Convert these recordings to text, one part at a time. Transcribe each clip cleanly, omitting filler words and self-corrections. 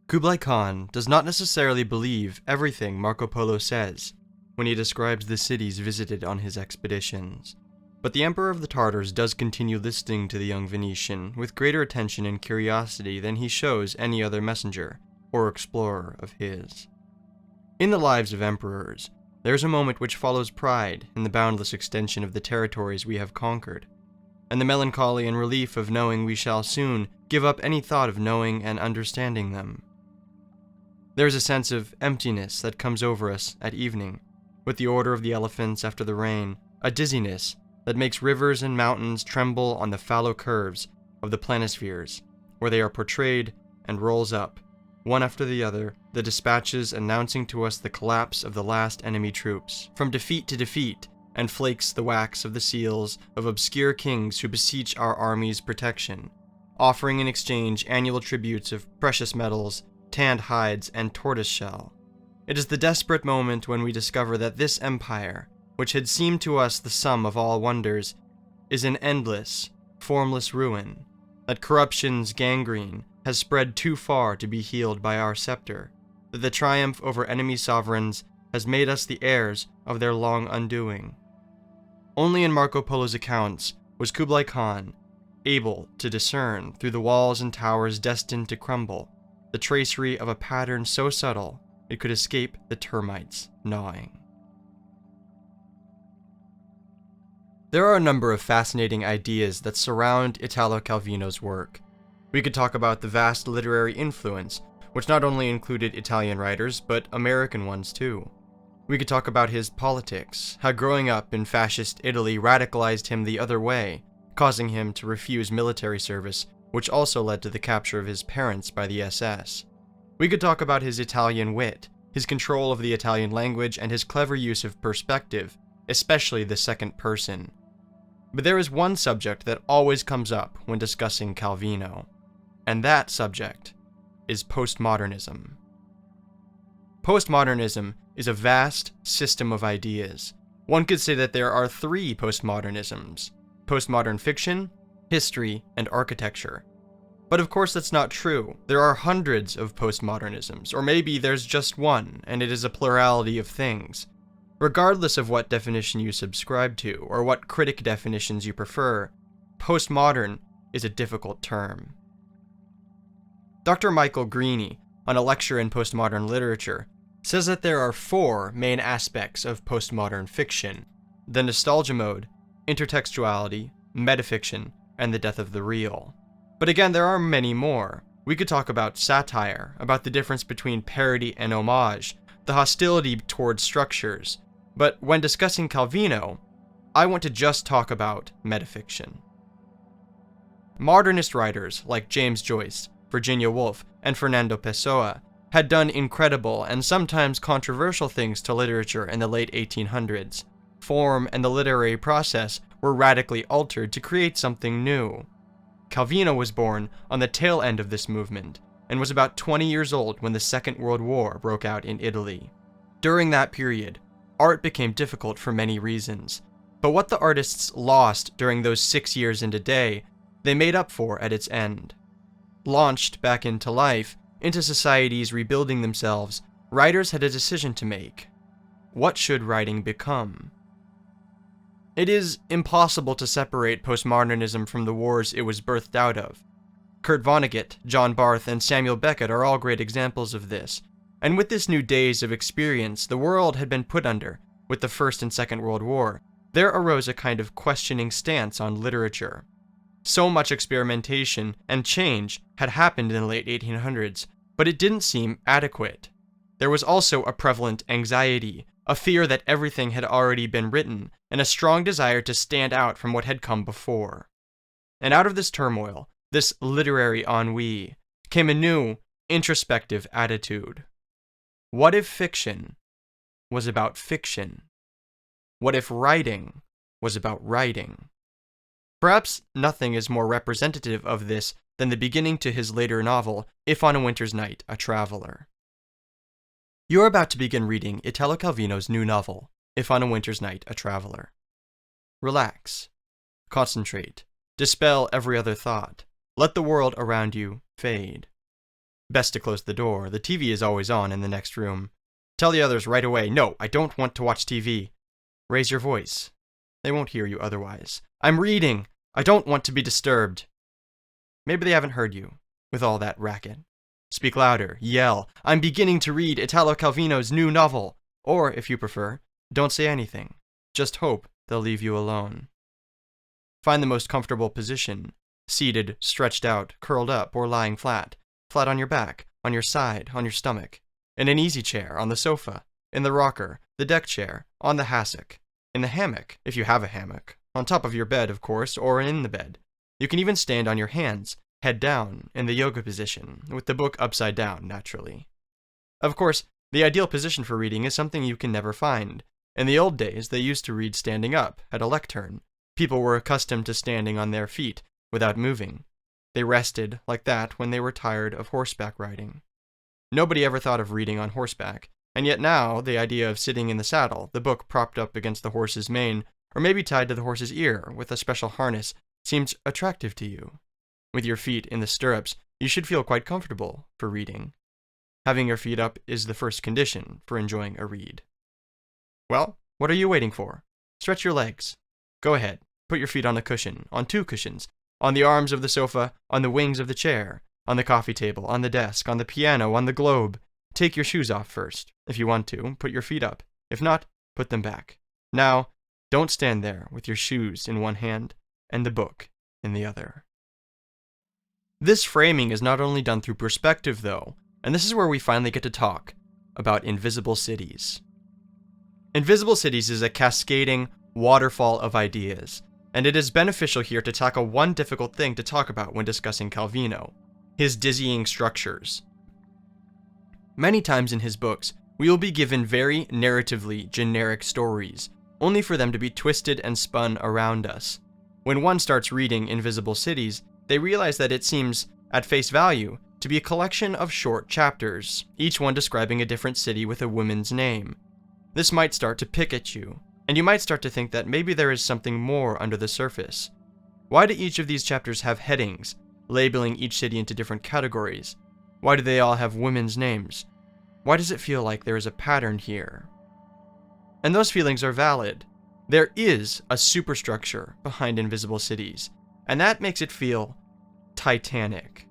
Kublai Khan does not necessarily believe everything Marco Polo says when he describes the cities visited on his expeditions, but the Emperor of the Tartars does continue listening to the young Venetian with greater attention and curiosity than he shows any other messenger or explorer of his. In the lives of emperors, there is a moment which follows pride in the boundless extension of the territories we have conquered, and the melancholy and relief of knowing we shall soon give up any thought of knowing and understanding them. There is a sense of emptiness that comes over us at evening, with the order of the elephants after the rain, a dizziness that makes rivers and mountains tremble on the fallow curves of the planispheres, where they are portrayed, and rolls up, one after the other, the dispatches announcing to us the collapse of the last enemy troops, from defeat to defeat, and flakes the wax of the seals of obscure kings who beseech our army's protection, offering in exchange annual tributes of precious metals, tanned hides, and tortoise shell. It is the desperate moment when we discover that this empire, which had seemed to us the sum of all wonders, is an endless, formless ruin, that corruption's gangrene has spread too far to be healed by our scepter, that the triumph over enemy sovereigns has made us the heirs of their long undoing. Only in Marco Polo's accounts was Kublai Khan able to discern through the walls and towers destined to crumble the tracery of a pattern so subtle it could escape the termites' gnawing. There are a number of fascinating ideas that surround Italo Calvino's work. We could talk about the vast literary influence, which not only included Italian writers, but American ones too. We could talk about his politics, how growing up in fascist Italy radicalized him the other way, causing him to refuse military service, which also led to the capture of his parents by the SS. We could talk about his Italian wit, his control of the Italian language, and his clever use of perspective, especially the second person. But there is one subject that always comes up when discussing Calvino, and that subject is postmodernism. Postmodernism is a vast system of ideas. One could say that there are three postmodernisms: postmodern fiction, history, and architecture. But of course that's not true. There are hundreds of postmodernisms, or maybe there's just one, and it is a plurality of things. Regardless of what definition you subscribe to, or what critic definitions you prefer, postmodern is a difficult term. Dr. Michael Greaney, on a lecture in postmodern literature, says that there are four main aspects of postmodern fiction: the nostalgia mode, intertextuality, metafiction, and the death of the real. But again, there are many more. We could talk about satire, about the difference between parody and homage, the hostility towards structures. But when discussing Calvino, I want to just talk about metafiction. Modernist writers like James Joyce, Virginia Woolf, and Fernando Pessoa had done incredible and sometimes controversial things to literature in the late 1800s. Form and the literary process were radically altered to create something new. Calvino was born on the tail end of this movement, and was about 20 years old when the Second World War broke out in Italy. During that period, art became difficult for many reasons, but what the artists lost during those 6 years and a day, they made up for at its end. Launched back into life, into societies rebuilding themselves, writers had a decision to make. What should writing become? It is impossible to separate postmodernism from the wars it was birthed out of. Kurt Vonnegut, John Barth, and Samuel Beckett are all great examples of this, and with this new days of experience the world had been put under, with the First and Second World War, there arose a kind of questioning stance on literature. So much experimentation and change had happened in the late 1800s, but it didn't seem adequate. There was also a prevalent anxiety, a fear that everything had already been written, and a strong desire to stand out from what had come before. And out of this turmoil, this literary ennui, came a new, introspective attitude. What if fiction was about fiction? What if writing was about writing? Perhaps nothing is more representative of this than the beginning to his later novel, If on a Winter's Night, a Traveler. You are about to begin reading Italo Calvino's new novel, If on a Winter's Night, a Traveler. Relax. Concentrate. Dispel every other thought. Let the world around you fade. Best to close the door. The TV is always on in the next room. Tell the others right away, no, I don't want to watch TV. Raise your voice. They won't hear you otherwise. I'm reading. I don't want to be disturbed. Maybe they haven't heard you, with all that racket. Speak louder. Yell. I'm beginning to read Italo Calvino's new novel. Or, if you prefer, don't say anything. Just hope they'll leave you alone. Find the most comfortable position. Seated, stretched out, curled up, or lying flat. Flat on your back, on your side, on your stomach. In an easy chair, on the sofa. In the rocker, the deck chair, on the hassock. In the hammock, if you have a hammock. On top of your bed, of course, or in the bed. You can even stand on your hands, head down, in the yoga position, with the book upside down, naturally. Of course, the ideal position for reading is something you can never find. In the old days, they used to read standing up, at a lectern. People were accustomed to standing on their feet, without moving. They rested, like that, when they were tired of horseback riding. Nobody ever thought of reading on horseback, and yet now, the idea of sitting in the saddle, the book propped up against the horse's mane, or maybe tied to the horse's ear, with a special harness, seems attractive to you. With your feet in the stirrups, you should feel quite comfortable for reading. Having your feet up is the first condition for enjoying a read. Well, what are you waiting for? Stretch your legs. Go ahead. Put your feet on a cushion, on two cushions, on the arms of the sofa, on the wings of the chair, on the coffee table, on the desk, on the piano, on the globe. Take your shoes off first. If you want to, put your feet up. If not, put them back. Now, don't stand there with your shoes in one hand and the book in the other. This framing is not only done through perspective, though, and this is where we finally get to talk about invisible cities. Invisible cities is a cascading waterfall of ideas, and it is beneficial here to tackle one difficult thing to talk about when discussing Calvino, his dizzying structures. Many times in his books, we will be given very narratively generic stories, only for them to be twisted and spun around us. When one starts reading Invisible Cities, they realize that it seems, at face value, to be a collection of short chapters, each one describing a different city with a woman's name. This might start to pick at you, and you might start to think that maybe there is something more under the surface. Why do each of these chapters have headings, labeling each city into different categories? Why do they all have women's names? Why does it feel like there is a pattern here? And those feelings are valid. There is a superstructure behind Invisible Cities, and that makes it feel titanic.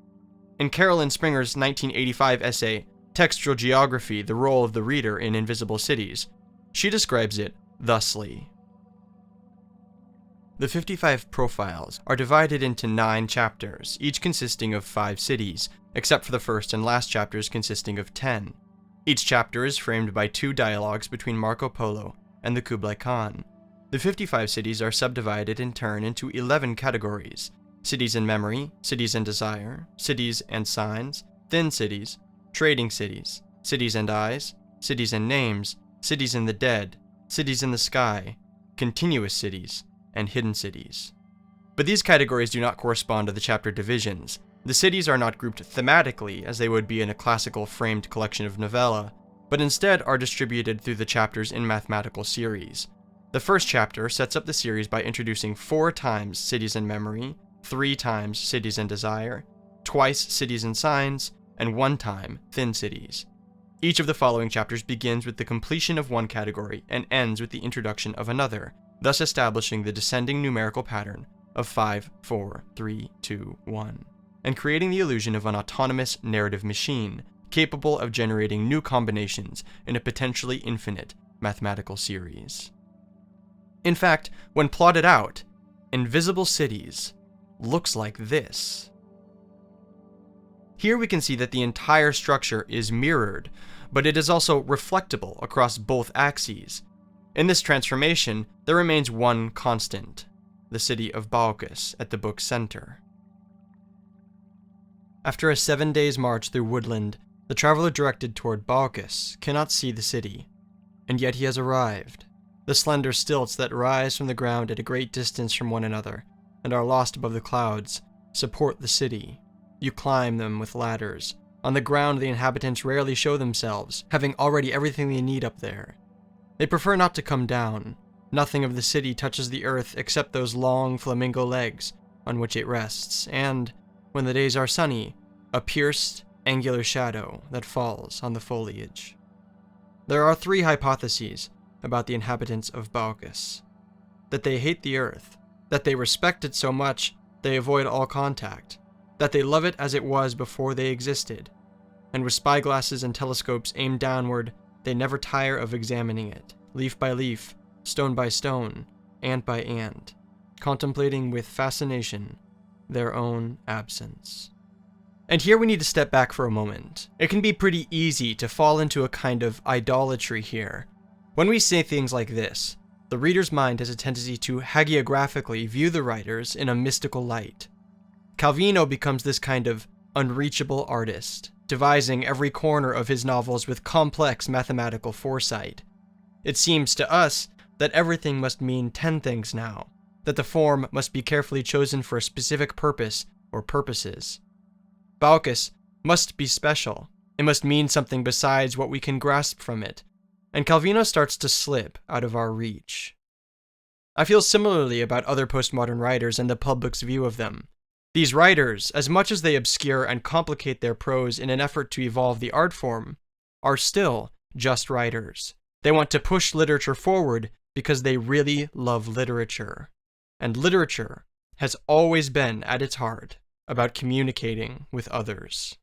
In Carolyn Springer's 1985 essay, Textual Geography, The Role of the Reader in Invisible Cities, she describes it thusly. The 55 profiles are divided into 9 chapters, each consisting of 5 cities, except for the first and last chapters consisting of 10. Each chapter is framed by 2 dialogues between Marco Polo and the Kublai Khan. The 55 cities are subdivided in turn into 11 categories: cities in memory, cities in desire, cities and signs, thin cities, trading cities, cities and eyes, cities and names, cities in the dead, cities in the sky, continuous cities, and hidden cities. But these categories do not correspond to the chapter divisions. The cities are not grouped thematically as they would be in a classical framed collection of novella, but instead are distributed through the chapters in mathematical series. The first chapter sets up the series by introducing 4 times cities in memory, 3 times cities in desire, twice cities in signs, and 1 time thin cities. Each of the following chapters begins with the completion of one category and ends with the introduction of another, thus establishing the descending numerical pattern of 5, 4, 3, 2, 1, and creating the illusion of an autonomous narrative machine capable of generating new combinations in a potentially infinite mathematical series. In fact, when plotted out, Invisible Cities looks like this. Here we can see that the entire structure is mirrored, but it is also reflectable across both axes. In this transformation, there remains one constant: the city of Baucis at the book's center. After a 7 days' march through woodland, the traveler directed toward Baucis cannot see the city, and yet he has arrived. The slender stilts that rise from the ground at a great distance from one another, and are lost above the clouds, support the city. You climb them with ladders. On the ground, the inhabitants rarely show themselves, having already everything they need up there. They prefer not to come down. Nothing of the city touches the earth except those long flamingo legs on which it rests, and, when the days are sunny, a pierced angular shadow that falls on the foliage. There are 3 hypotheses about the inhabitants of Baucis: that they hate the earth, that they respect it so much they avoid all contact, that they love it as it was before they existed, and with spyglasses and telescopes aimed downward, they never tire of examining it, leaf by leaf, stone by stone, ant by ant, contemplating with fascination their own absence. And here we need to step back for a moment. It can be pretty easy to fall into a kind of idolatry here. When we say things like this, the reader's mind has a tendency to hagiographically view the writers in a mystical light. Calvino becomes this kind of unreachable artist, devising every corner of his novels with complex mathematical foresight. It seems to us that everything must mean 10 things now, that the form must be carefully chosen for a specific purpose or purposes. Baucis must be special. It must mean something besides what we can grasp from it, and Calvino starts to slip out of our reach. I feel similarly about other postmodern writers and the public's view of them. These writers, as much as they obscure and complicate their prose in an effort to evolve the art form, are still just writers. They want to push literature forward because they really love literature. And literature has always been, at its heart, about communicating with others.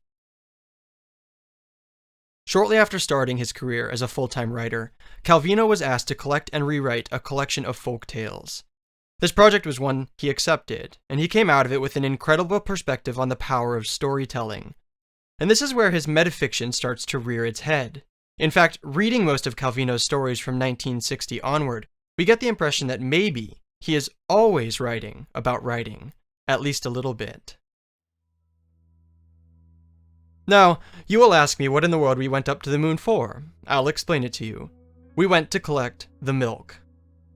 Shortly after starting his career as a full-time writer, Calvino was asked to collect and rewrite a collection of folk tales. This project was one he accepted, and he came out of it with an incredible perspective on the power of storytelling. And this is where his metafiction starts to rear its head. In fact, reading most of Calvino's stories from 1960 onward, we get the impression that maybe he is always writing about writing, at least a little bit. Now, you will ask me what in the world we went up to the moon for. I'll explain it to you. We went to collect the milk,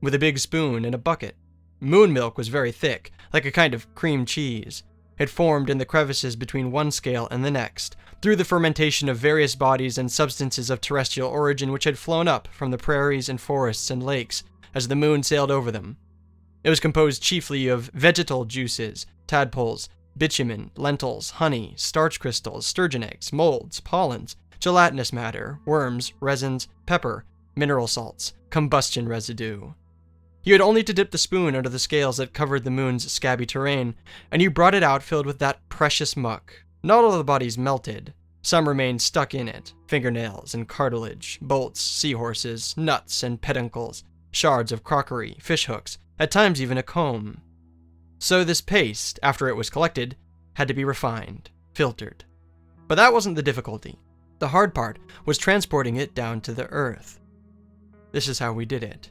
with a big spoon and a bucket. Moon milk was very thick, like a kind of cream cheese. It formed in the crevices between one scale and the next, through the fermentation of various bodies and substances of terrestrial origin which had flown up from the prairies and forests and lakes as the moon sailed over them. It was composed chiefly of vegetal juices, tadpoles, bitumen, lentils, honey, starch crystals, sturgeon eggs, molds, pollens, gelatinous matter, worms, resins, pepper, mineral salts, combustion residue. You had only to dip the spoon under the scales that covered the moon's scabby terrain, and you brought it out filled with that precious muck. Not all the bodies melted. Some remained stuck in it, fingernails and cartilage, bolts, seahorses, nuts and peduncles, shards of crockery, fishhooks, at times even a comb. So this paste, after it was collected, had to be refined, filtered. But that wasn't the difficulty. The hard part was transporting it down to the earth. This is how we did it.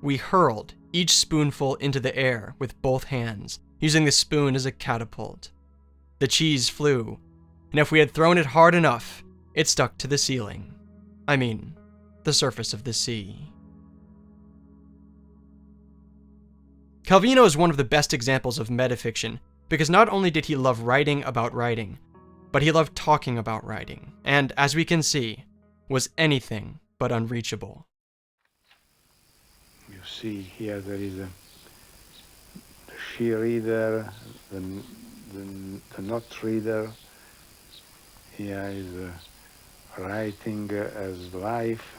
We hurled each spoonful into the air with both hands, using the spoon as a catapult. The cheese flew, and if we had thrown it hard enough, it stuck to the ceiling. I mean, the surface of the sea. Calvino is one of the best examples of metafiction, because not only did he love writing about writing, but he loved talking about writing, and, as we can see, was anything but unreachable. You see here there is the she reader, the not reader. Here is writing as life,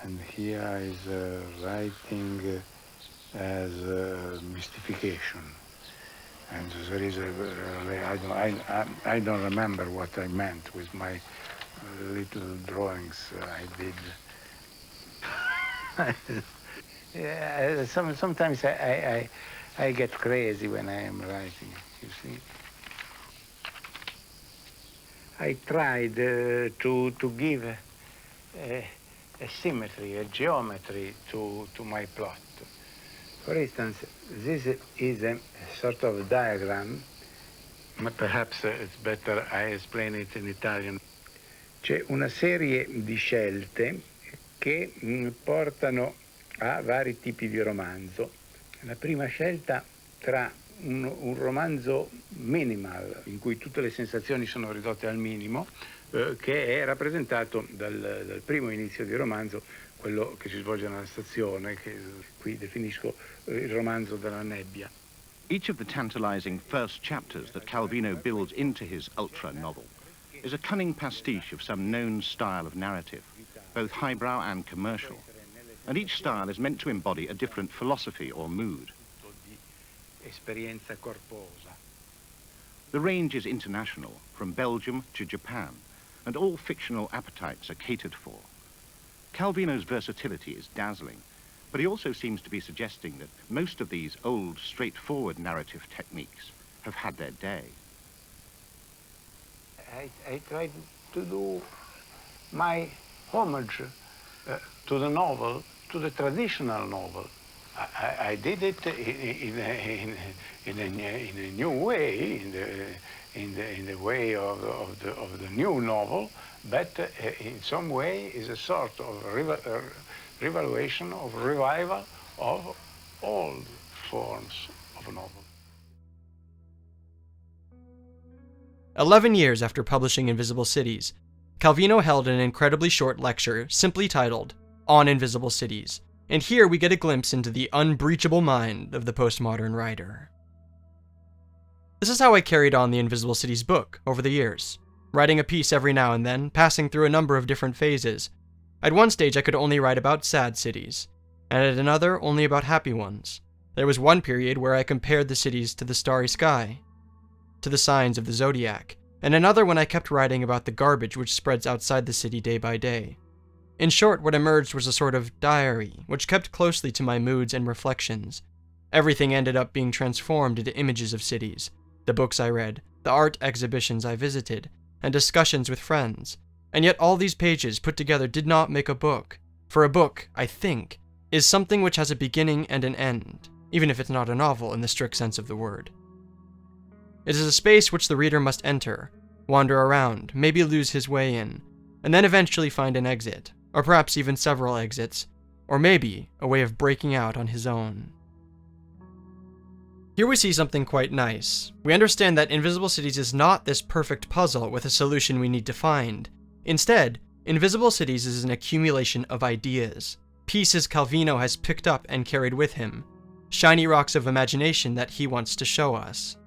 and here is writing as mystification. And there is I don't remember what I meant with my little drawings I did. Yeah, sometimes I get crazy when I am writing, you see. I tried to give a symmetry, a geometry to my plot. For instance, this is a sort of diagram, but perhaps it's better I explain it in Italian. C'è una serie di scelte che portano a vari tipi di romanzo. La prima scelta tra un romanzo minimal, in cui tutte le sensazioni sono ridotte al minimo, che è rappresentato dal primo inizio di romanzo, quello che si svolge nella stazione, che qui definisco il romanzo della nebbia. Each of the tantalizing first chapters that Calvino builds into his ultra-novel is a cunning pastiche of some known style of narrative, both highbrow and commercial, and each style is meant to embody a different philosophy or mood. The range is international, from Belgium to Japan, and all fictional appetites are catered for. Calvino's versatility is dazzling, but he also seems to be suggesting that most of these old, straightforward narrative techniques have had their day. I tried to do my homage to the novel, to the traditional novel. I did it in a new way, in the way of the new novel, but in some way is a sort of revaluation of revival of old forms of novel. 11 years after publishing Invisible Cities, Calvino held an incredibly short lecture simply titled On Invisible Cities, and here we get a glimpse into the unbreachable mind of the postmodern writer. This is how I carried on the Invisible Cities book over the years, writing a piece every now and then, passing through a number of different phases. At one stage I could only write about sad cities, and at another only about happy ones. There was one period where I compared the cities to the starry sky, to the signs of the zodiac, and another when I kept writing about the garbage which spreads outside the city day by day. In short, what emerged was a sort of diary, which kept closely to my moods and reflections. Everything ended up being transformed into images of cities, the books I read, the art exhibitions I visited, and discussions with friends. And yet all these pages put together did not make a book, for a book, I think, is something which has a beginning and an end, even if it's not a novel in the strict sense of the word. It is a space which the reader must enter, wander around, maybe lose his way in, and then eventually find an exit, or perhaps even several exits, or maybe a way of breaking out on his own. Here we see something quite nice. We understand that Invisible Cities is not this perfect puzzle with a solution we need to find. Instead, Invisible Cities is an accumulation of ideas, pieces Calvino has picked up and carried with him, shiny rocks of imagination that he wants to show us.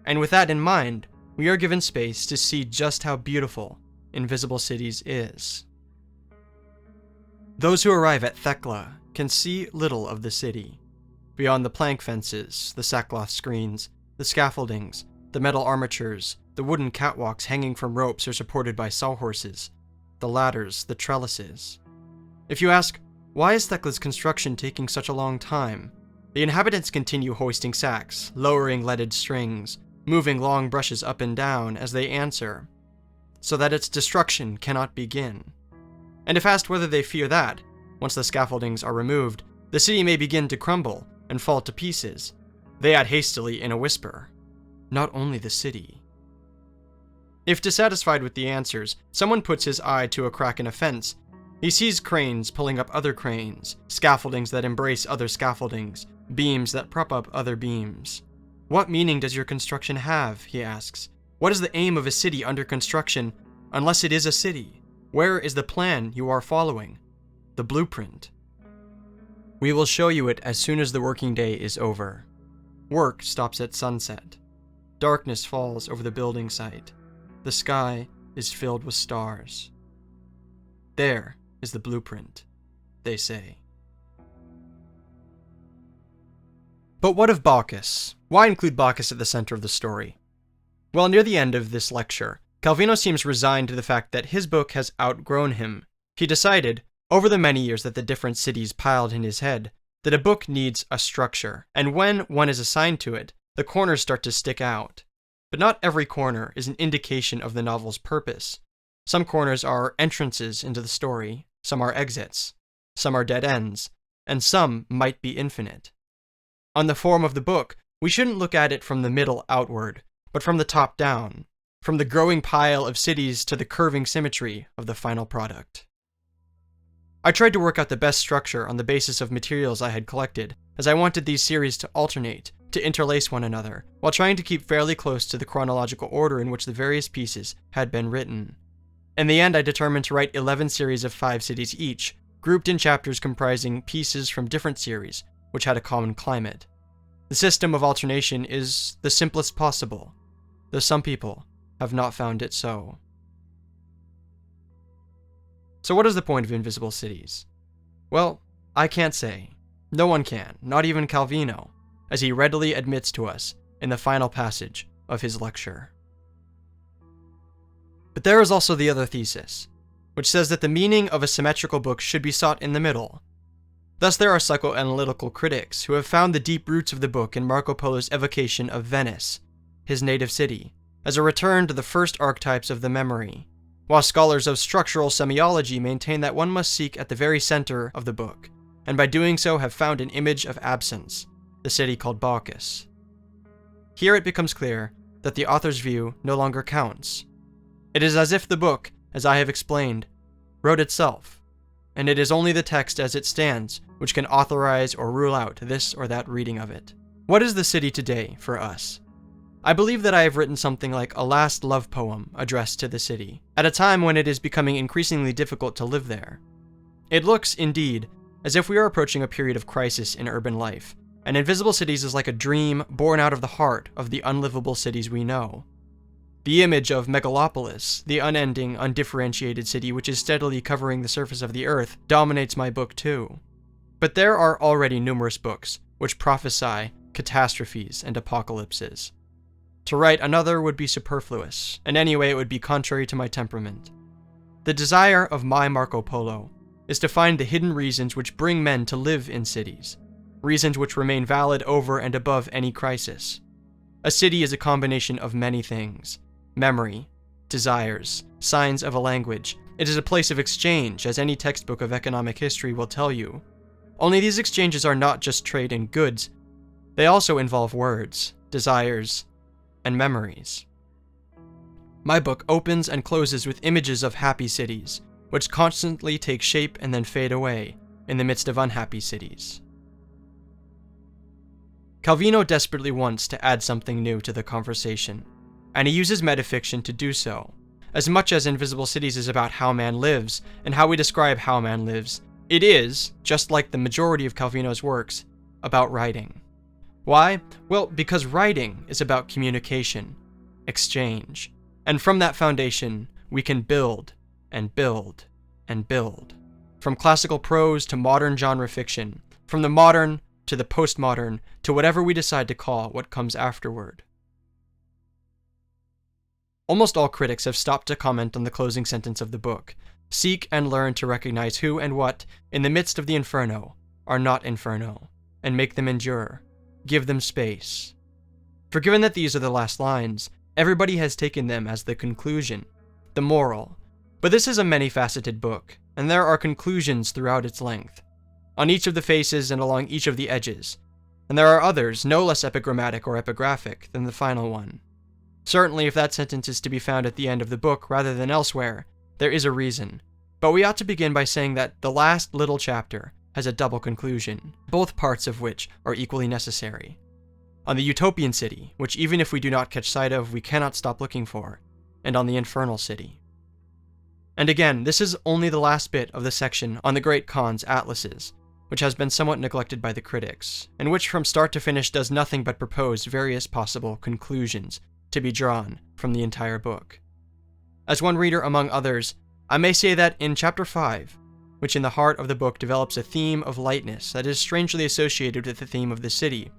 And with that in mind, we are given space to see just how beautiful Invisible Cities is. Those who arrive at Thekla can see little of the city. Beyond the plank fences, the sackcloth screens, the scaffoldings, the metal armatures, the wooden catwalks hanging from ropes or supported by sawhorses, the ladders, the trellises. If you ask, why is Thekla's construction taking such a long time? The inhabitants continue hoisting sacks, lowering leaded strings, moving long brushes up and down as they answer, so that its destruction cannot begin. And if asked whether they fear that, once the scaffoldings are removed, the city may begin to crumble and fall to pieces, they add hastily in a whisper, not only the city. If dissatisfied with the answers, someone puts his eye to a crack in a fence. He sees cranes pulling up other cranes, scaffoldings that embrace other scaffoldings, beams that prop up other beams. What meaning does your construction have, he asks. What is the aim of a city under construction, unless it is a city? Where is the plan you are following? The blueprint. We will show you it as soon as the working day is over. Work stops at sunset. Darkness falls over the building site. The sky is filled with stars. There is the blueprint, they say. But what of Bacchus? Why include Bacchus at the center of the story? Well, near the end of this lecture, Calvino seems resigned to the fact that his book has outgrown him. He decided, over the many years that the different cities piled in his head, that a book needs a structure, and when one is assigned to it, the corners start to stick out. But not every corner is an indication of the novel's purpose. Some corners are entrances into the story, some are exits, some are dead ends, and some might be infinite. On the form of the book, we shouldn't look at it from the middle outward, but from the top down, from the growing pile of cities to the curving symmetry of the final product. I tried to work out the best structure on the basis of materials I had collected, as I wanted these series to alternate, to interlace one another, while trying to keep fairly close to the chronological order in which the various pieces had been written. In the end, I determined to write 11 series of 5 cities each, grouped in chapters comprising pieces from different series, which had a common climate. The system of alternation is the simplest possible, though some people have not found it so. So what is the point of invisible cities? Well, I can't say. No one can, not even Calvino, as he readily admits to us in the final passage of his lecture. But there is also the other thesis, which says that the meaning of a symmetrical book should be sought in the middle. Thus there are psychoanalytical critics who have found the deep roots of the book in Marco Polo's evocation of Venice, his native city, as a return to the first archetypes of the memory, while scholars of structural semiology maintain that one must seek at the very center of the book, and by doing so have found an image of absence, the city called Bacchus. Here it becomes clear that the author's view no longer counts. It is as if the book, as I have explained, wrote itself, and it is only the text as it stands which can authorize or rule out this or that reading of it. What is the city today for us? I believe that I have written something like a last love poem addressed to the city, at a time when it is becoming increasingly difficult to live there. It looks, indeed, as if we are approaching a period of crisis in urban life, and Invisible Cities is like a dream born out of the heart of the unlivable cities we know. The image of megalopolis, the unending, undifferentiated city which is steadily covering the surface of the earth, dominates my book too. But there are already numerous books which prophesy catastrophes and apocalypses. To write another would be superfluous, and anyway it would be contrary to my temperament. The desire of my Marco Polo is to find the hidden reasons which bring men to live in cities, reasons which remain valid over and above any crisis. A city is a combination of many things: memory, desires, signs of a language. It is a place of exchange, as any textbook of economic history will tell you. Only these exchanges are not just trade in goods. They also involve words, desires, and memories. My book opens and closes with images of happy cities, which constantly take shape and then fade away in the midst of unhappy cities. Calvino desperately wants to add something new to the conversation, and he uses metafiction to do so. As much as Invisible Cities is about how man lives, and how we describe how man lives, it is, just like the majority of Calvino's works, about writing. Why? Well, because writing is about communication, exchange, and from that foundation, we can build, and build, and build. From classical prose to modern genre fiction, from the modern to the postmodern, to whatever we decide to call what comes afterward. Almost all critics have stopped to comment on the closing sentence of the book. Seek and learn to recognize who and what, in the midst of the inferno, are not inferno, and make them endure. Give them space. For given that these are the last lines, everybody has taken them as the conclusion, the moral. But this is a many-faceted book, and there are conclusions throughout its length, on each of the faces and along each of the edges, and there are others no less epigrammatic or epigraphic than the final one. Certainly, if that sentence is to be found at the end of the book rather than elsewhere, there is a reason. But we ought to begin by saying that the last little chapter has a double conclusion, both parts of which are equally necessary. On the utopian city, which even if we do not catch sight of, we cannot stop looking for, and on the infernal city. And again, this is only the last bit of the section on the great Khan's atlases, which has been somewhat neglected by the critics, and which from start to finish does nothing but propose various possible conclusions to be drawn from the entire book. As one reader among others, I may say that in Chapter 5, which in the heart of the book develops a theme of lightness that is strangely associated with the theme of the city,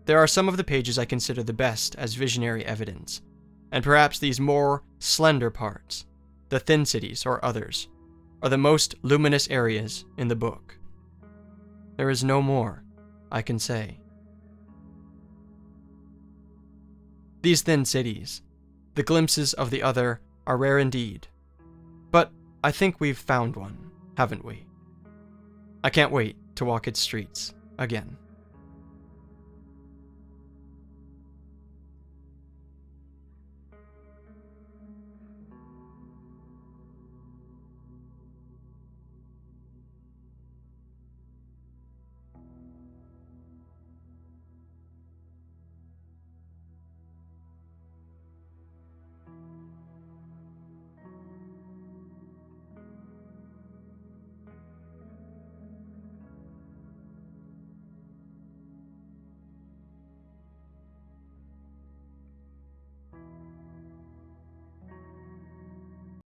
there are some of the pages I consider the best as visionary evidence, and perhaps these more slender parts, the thin cities or others, are the most luminous areas in the book. There is no more I can say. These thin cities, the glimpses of the other, are rare indeed. But I think we've found one, haven't we? I can't wait to walk its streets again.